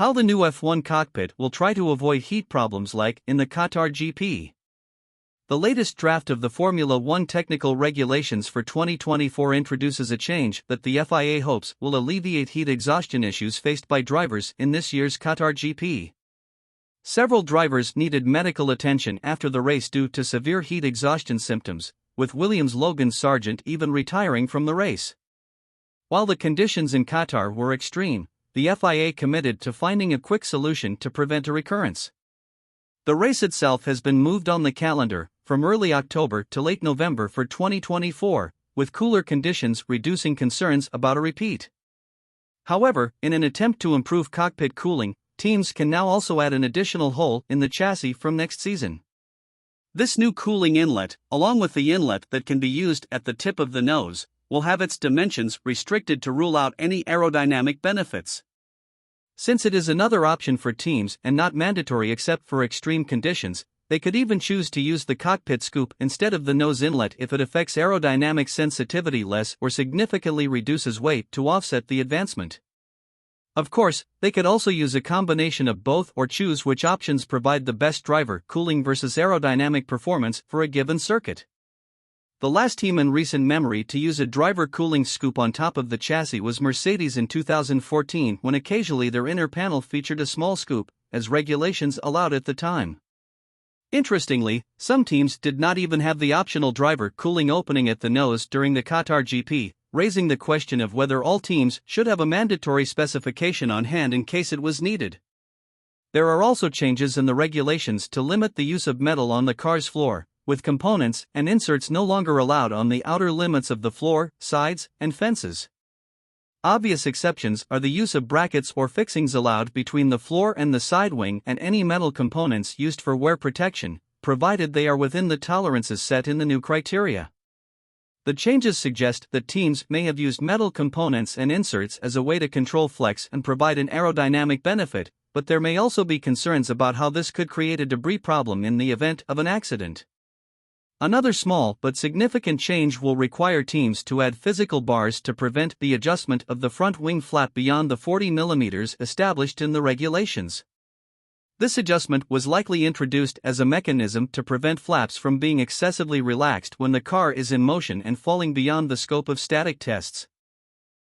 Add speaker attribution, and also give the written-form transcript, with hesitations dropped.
Speaker 1: How the new F1 cockpit will try to avoid heat problems like in the Qatar GP. The latest draft of the Formula One technical regulations for 2024 introduces a change that the FIA hopes will alleviate heat exhaustion issues faced by drivers in this year's Qatar GP. Several drivers needed medical attention after the race due to severe heat exhaustion symptoms, with Williams' Logan Sargent even retiring from the race. While the conditions in Qatar were extreme, the FIA committed to finding a quick solution to prevent a recurrence. The race itself has been moved on the calendar from early October to late November for 2024, with cooler conditions reducing concerns about a repeat. However, in an attempt to improve cockpit cooling, teams can now also add an additional hole in the chassis from next season. This new cooling inlet, along with the inlet that can be used at the tip of the nose, will have its dimensions restricted to rule out any aerodynamic benefits. Since it is another option for teams and not mandatory except for extreme conditions, they could even choose to use the cockpit scoop instead of the nose inlet if it affects aerodynamic sensitivity less or significantly reduces weight to offset the advancement. Of course, they could also use a combination of both or choose which options provide the best driver cooling versus aerodynamic performance for a given circuit. The last team in recent memory to use a driver cooling scoop on top of the chassis was Mercedes in 2014, when occasionally their inner panel featured a small scoop, as regulations allowed at the time. Interestingly, some teams did not even have the optional driver cooling opening at the nose during the Qatar GP, raising the question of whether all teams should have a mandatory specification on hand in case it was needed. There are also changes in the regulations to limit the use of metal on the car's floor, with components and inserts no longer allowed on the outer limits of the floor, sides, and fences. Obvious exceptions are the use of brackets or fixings allowed between the floor and the side wing and any metal components used for wear protection, provided they are within the tolerances set in the new criteria. The changes suggest that teams may have used metal components and inserts as a way to control flex and provide an aerodynamic benefit, but there may also be concerns about how this could create a debris problem in the event of an accident. Another small but significant change will require teams to add physical bars to prevent the adjustment of the front wing flap beyond the 40 mm established in the regulations. This adjustment was likely introduced as a mechanism to prevent flaps from being excessively relaxed when the car is in motion and falling beyond the scope of static tests.